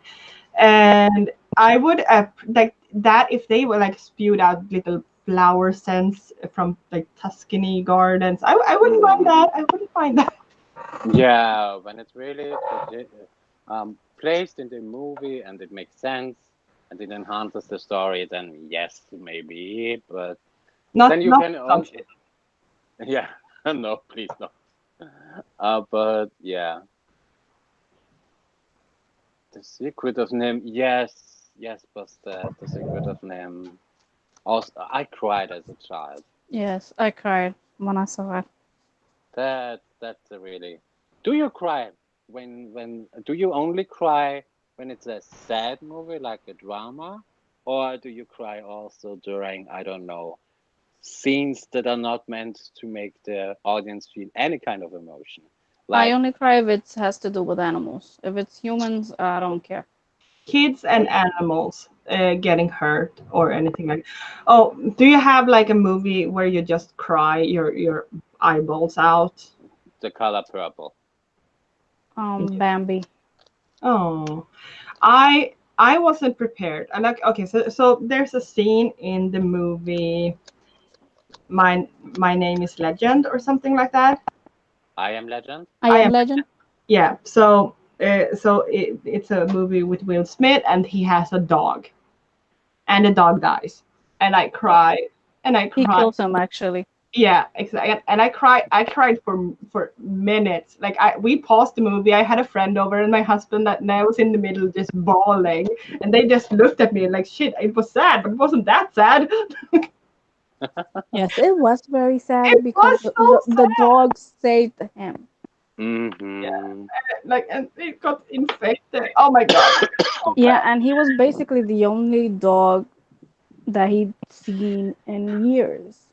And I would like that if they were like spewed out little flower scents from like Tuscany gardens. I wouldn't mind Hmm. that. I wouldn't mind that. Yeah, when it's really placed in the movie and it makes sense and it enhances the story, then yes, maybe. But then you Not can some also, shit. yeah, no, please no. But yeah, the secret of Nim, yes, yes, but the secret of Nim. Also, I cried as a child. Yes, I cried when I saw it. That's a really. Do you cry when do you only cry when it's a sad movie like a drama, or do you cry also during, I don't know, scenes that are not meant to make the audience feel any kind of emotion? I Like only cry if it has to do with animals. If it's humans, I don't care. Kids and animals getting hurt or anything like. Oh, do you have like a movie where you just cry your eyeballs out? The Color Purple. Bambi. Oh, I wasn't prepared. And like, okay, so there's a scene in the movie my name is Legend or something like that. I Am Legend. I I Am am, Legend. yeah. So it's a movie with Will Smith, and he has a dog, and the dog dies, and I Oh, cry, and I He cry. kills him actually. Yeah, exactly. And I cried for minutes. Like we paused the movie. I had a friend over and my husband that and I was in the middle just bawling, and they just looked at me like shit. It was sad, but it wasn't that sad. Yes, it was very sad It because was the, so the, the dog saved him. Yeah, Mm-hmm. like and it got infected. Oh my god. So Yeah, bad. and he was basically the only dog that he'd seen in years.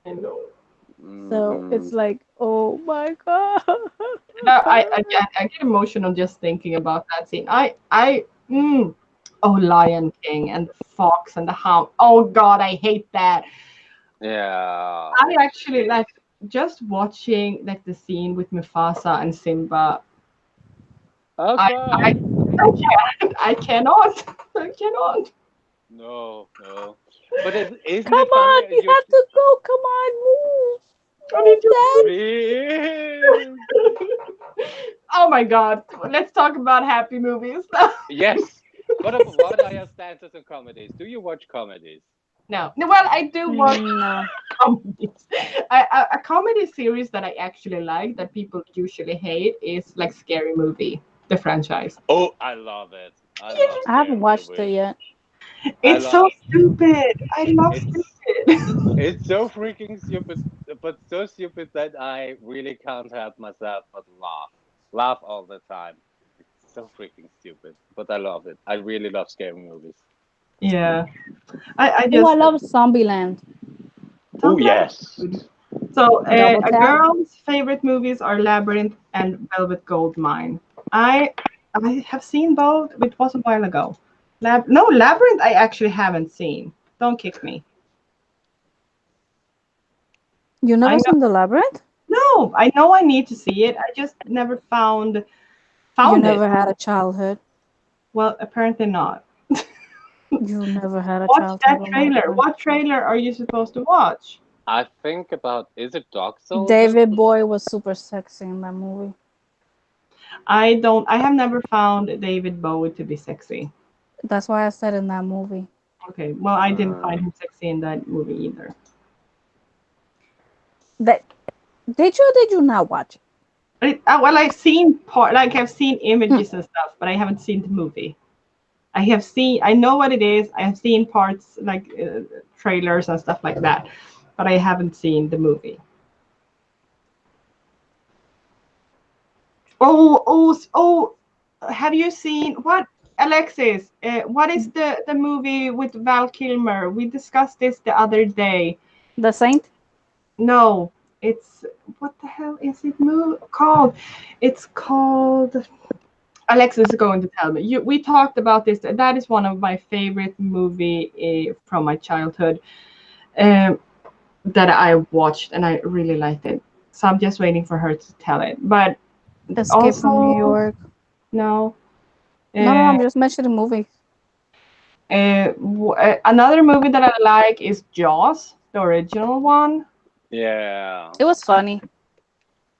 I know. So Mm-hmm. it's like, oh my god. No, I get emotional just thinking about that scene. Oh, Lion King and the fox and the hound. Oh God, I hate that. Yeah. I actually like just watching like the scene with Mufasa and Simba. I Okay. I I can't. I cannot. I cannot. No, no. But isn't Come it funny? on, we have to go. Come on, move. I need Move, to Dad. Please. Oh my God. Let's talk about happy movies. Yes. What are your stances on comedies? Do you watch comedies? No. No, well, I do watch No. comedies. A comedy series that I actually like that people usually hate is like Scary Movie, the franchise. Oh, I love it. I love I Yeah, scary haven't watched it movies. yet. I it's so love stupid. I love it's stupid. it's so freaking stupid, but so stupid that I really can't help myself but laugh. Laugh all the time. It's so freaking stupid, but I love it. I really love scary movies. Yeah, I Oh, I just love Zombieland. Oh Zombieland is yes. good. So, Double a tap. girl's favorite movies are Labyrinth and Velvet Goldmine. I I have seen both. It was a while ago. No, Labyrinth I actually haven't seen. Don't kick me. You I never know. seen The Labyrinth? No, I know I need to see it. I just never You found it. never had a childhood. Well, apparently not. You never had a Watch childhood. that Oh my trailer. god. What trailer are you supposed to watch? I think about is it Dog Soldiers? David Boy was super sexy in that movie. I have never found David Bowie to be sexy. That's why I said in that movie. Okay, well, I didn't Uh, find him sexy in that movie either. That did you or did you not watch it? Well, I've seen like I've seen Hmm. images and stuff, but I haven't seen the movie. I know what it is. I have seen parts like trailers and stuff like that, but I haven't seen the movie. Oh! Have you seen what, Alexis? What is the movie with Val Kilmer? We discussed this the other day. The Saint? No, it's what the hell is it called? It's called. Alexis is going to tell me. We talked about this. That is one of my favorite movie from my childhood um, that I watched, and I really liked it. So I'm just waiting for her to tell it. But Escape from New also, York. no. No, no, Uh, I'm just mentioning movies. Another movie that I like is Jaws, the original one. yeah. It was funny.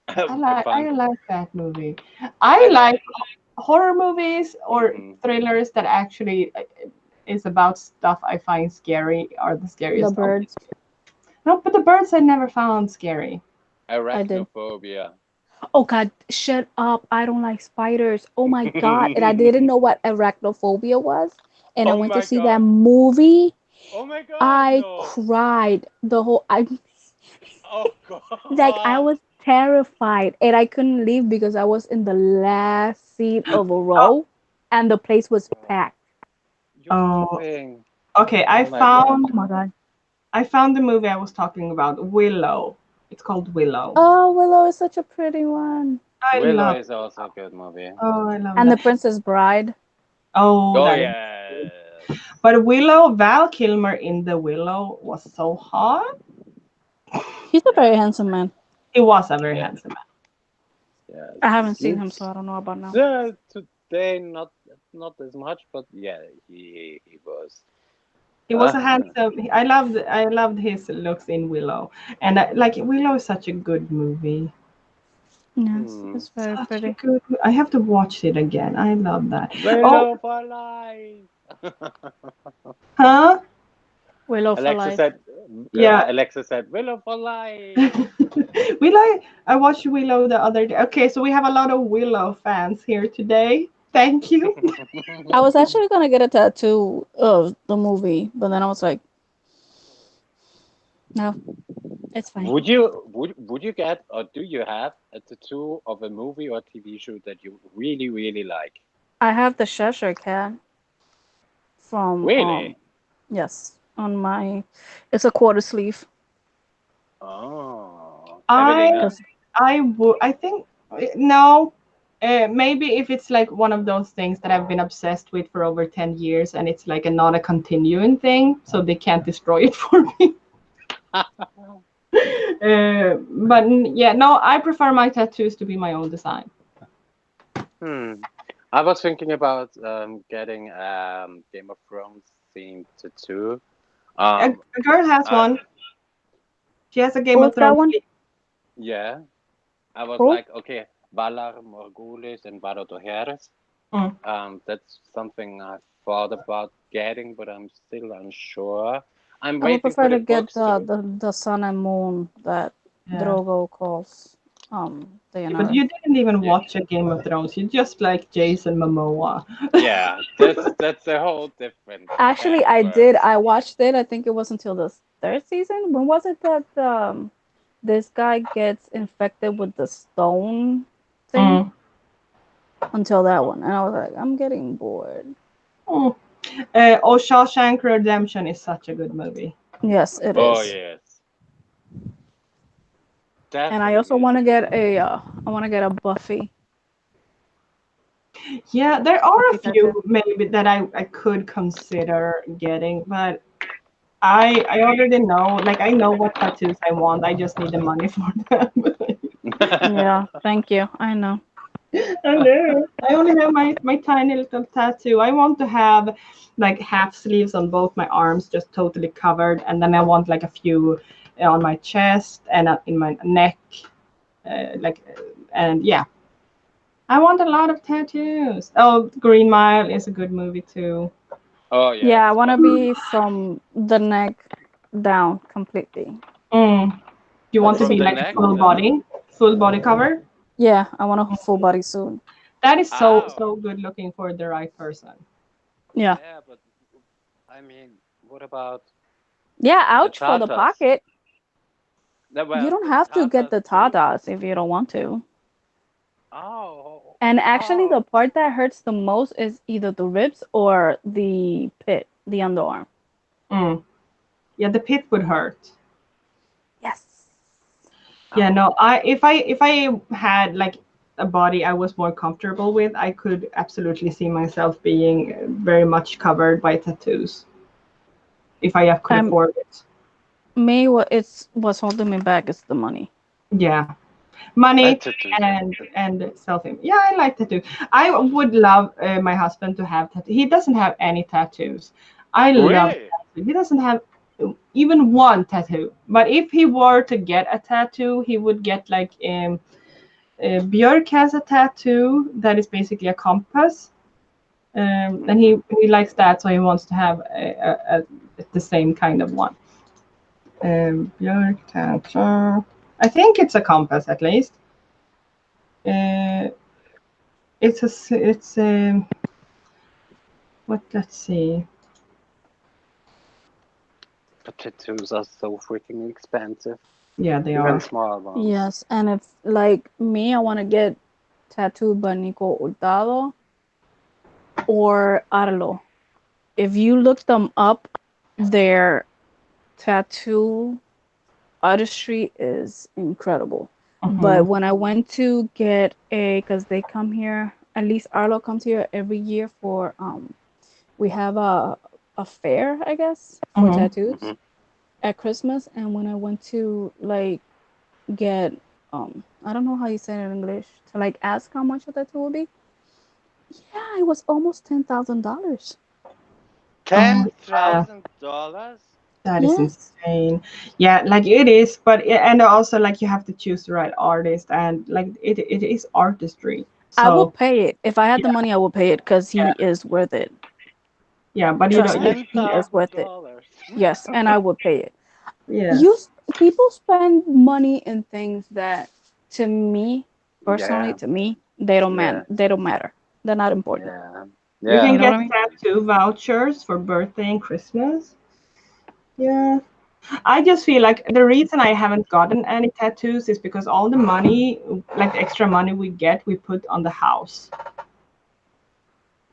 I Fun. like that movie. I I like like. horror movies or Hmm. thrillers that actually is about stuff I find scary are the The scariest of me. birds. No, but the birds I never found scary. I did. Arachnophobia. Oh god, shut up. I don't like spiders. Oh my god. And I didn't know what arachnophobia was. And I Oh went to my see that god. movie. Oh my god. I No. cried the whole I Oh like I god. was terrified and I couldn't leave because I was in the last seat of a Oh, row and the place was Oh, packed. you're oh, stopping. okay. Oh my god. Oh my god. I found the movie I was talking about, Willow. It's called Willow. Oh, Willow is such a pretty one. I Willow love. is also a good movie. Oh, I love And that. the Princess Bride. Oh, Oh that is. yes. But Willow, Val Kilmer in the Willow was so hot. He's a very Yeah. handsome man. He was a very Yeah. handsome man. Yes. I haven't seen him, so It's I don't know about now. today not as much, but yeah, he was. He was a Uh, handsome. I loved his looks in Willow, and like Willow is such a good movie. Yes, hmm. it's very Such a pretty. good. I have to watch it again. I love that. Oh, Willow for life. huh? Willow for Alexa life. said. Yeah. Alexa said Willow for life. Willow. I watched Willow the other day. Okay, so we have a lot of Willow fans here today. Thank you. I was actually gonna get a tattoo of the movie, but then I was like, No, it's fine. Would you get, or do you have a tattoo of a movie or TV show that you really really like? I have the Cheshire Cat from Really? yes, on my, it's a quarter sleeve. Oh, I Evelina. Cause I think no. Maybe if it's like one of those things that I've been obsessed with for over 10 years and it's like a not a continuing thing, so they can't destroy it for me. But yeah, no, I prefer my tattoos to be my own design. Hmm. I was thinking about getting Game of Thrones themed tattoo. Um, A girl has I one. She has a Game of who's that Thrones one? sleeve. Yeah, I was Who? like, okay, Valar Morghulis and Varo Dohaeris. Mm. That's something I thought about getting, but I'm still unsure. I'm I would waiting for prefer the to get books to. the sun and moon that Yeah. Drogo calls Yeah, but Daenerys. you didn't even Yeah, watch a Game of Thrones. You just like Jason Momoa. yeah, that's a whole different Actually, can of I did. worms. I watched it. I think it was until the third season. When was it that this guy gets infected with the stone thing? Mm. Until that one, and I was like, I'm getting bored. Mm. Oh, Shawshank Redemption is such a good movie. Yes, it Oh is. yes, And I also definitely a want to good get movie. I want to get a Yeah, there are a Buffy tattoo. few maybe that I could consider getting, but I already know, like I know what tattoos I want. I just need the money for them. Yeah, thank you. I know. I know. I only have my tiny little tattoo. I want to have like half sleeves on both my arms, just totally covered, and then I want like a few on my chest and in my neck, and yeah, I want a lot of tattoos. Oh, Green Mile is a good movie too. Oh Yeah, I yes, want to but be from the neck down completely. Mm. You want to Cause be from the like a neck down. full body cover? yeah, I want a full body suit. That is so Ow. good looking for the right person. Yeah, Yeah, but I mean, what about yeah. the Ouch for the Tartars? pocket. You Well, don't the have to get Tartars the too. tatas if you don't want to. Oh, And actually, the oh. part that hurts the most is either the ribs or the pit, the underarm. Mm. Yeah, the pit would hurt. Yes. Yeah, Oh. no, if I had like a body I was more comfortable with, I could absolutely see myself being very much covered by tattoos if I could Um, afford it. me, what it's what's holding me back is the money. Yeah, money Tattoos. and self image. Yeah, I like tattoos. I would love my husband to have tattoos. He doesn't have any tattoos. I love Really? tattoos. He doesn't have even one tattoo. But if he were to get a tattoo, he would get like Björk has a tattoo that is basically a compass, and he Hmm. he likes that, so he wants to have the same kind of one. Björk tattoo. I think it's a compass at least. Uh, it's a what? Let's see. But tattoos are so freaking expensive. Yeah, they Even are. small ones. Yes, and if like me, I want to get tattooed by Nico Hurtado or Arlo. If you look them up, their tattoo artistry is incredible. Hmm. But when I went to get a, because they come here, at least Arlo comes here every year for we have a fair, I guess, for Hmm. tattoos Hmm. at Christmas. And when I went to like get I don't know how you say it in English, to like ask how much a tattoo would be. Yeah, it was almost $10,000. Oh, Ten yeah. thousand dollars? That is Yes. insane. Yeah, like it is, but and also like you have to choose the right artist, and like it is artistry. I will So pay it. If I had yeah, the money, I will pay it because he yeah, is worth it. yeah. But you know, Trust you, me, ten he is thousand worth it. dollars. Yes, and I would pay it. yeah, You people spend money in things that, to me, personally, Yeah, to me, yeah, they don't matter. They're not important. yeah, you yeah. can You know what get I mean? tattoo vouchers for birthday and Christmas. Yeah, I just feel like the reason I haven't gotten any tattoos is because all the money, like the extra money we get, we put on the house.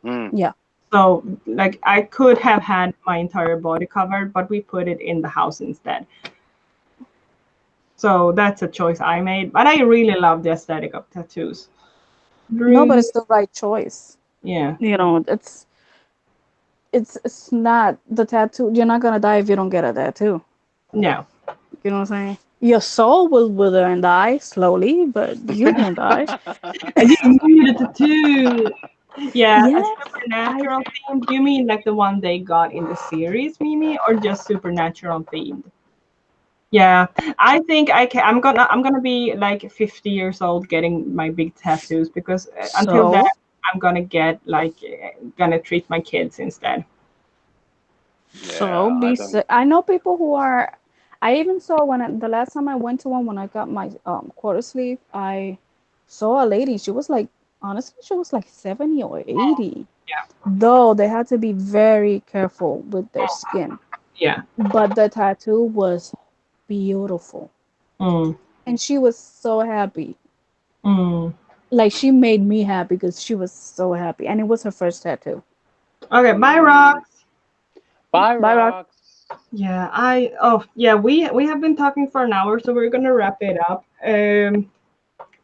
Mm. Yeah. So, like, I could have had my entire body covered, but we put it in the house instead. So that's a choice I made. But I really love the aesthetic of tattoos. No, but Really, it's the right choice. yeah. You know, it's not the tattoo. You're not gonna die if you don't get a tattoo. No. You know what I'm saying? Your soul will wither and die slowly, but you won't die. I didn't need a tattoo. Yeah, a Yes, I supernatural themed. You mean like the one they got in the series, Mimi, or just supernatural themed? Yeah, I think I'm gonna be like 50 years old getting my big tattoos because until then so I'm gonna get like gonna treat my kids instead. so Yeah, I be don't. I know people who are. I even saw the last time I went to one when I got my quarter sleeve. I saw a lady. She was like, honestly, she was like 70 or 80. Yeah, Though they had to be very careful with their skin. yeah. But the tattoo was beautiful. Mm, And she was so happy. mm. Like she made me happy because she was so happy. And it was her first tattoo. Okay, bye, Mm. rocks. Bye, Bye, Rock. rocks. Yeah, oh yeah, we have been talking for an hour, so we're gonna wrap it up.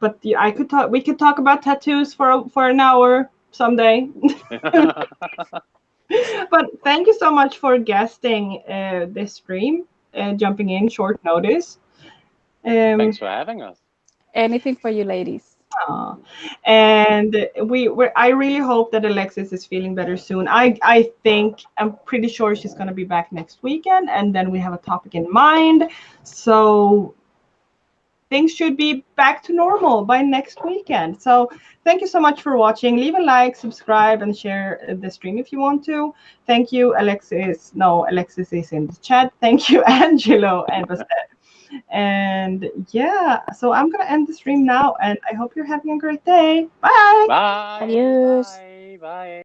But yeah, we could talk about tattoos for an hour someday. But thank you so much for guesting this stream, jumping in short notice. Thanks Um, for having us. Anything for you ladies. aw. And I really hope that Alexis is feeling better soon. I'm pretty sure she's gonna be back next weekend, and then we have a topic in mind. So things should be back to normal by next weekend. So thank you so much for watching. Leave a like, subscribe, and share the stream if you want to. Thank you, Alexis. No, Alexis is in the chat. Thank you, Angelo and Bastet. And yeah, so I'm gonna end the stream now, and I hope you're having a great day. Bye. Bye, Adios. bye, bye.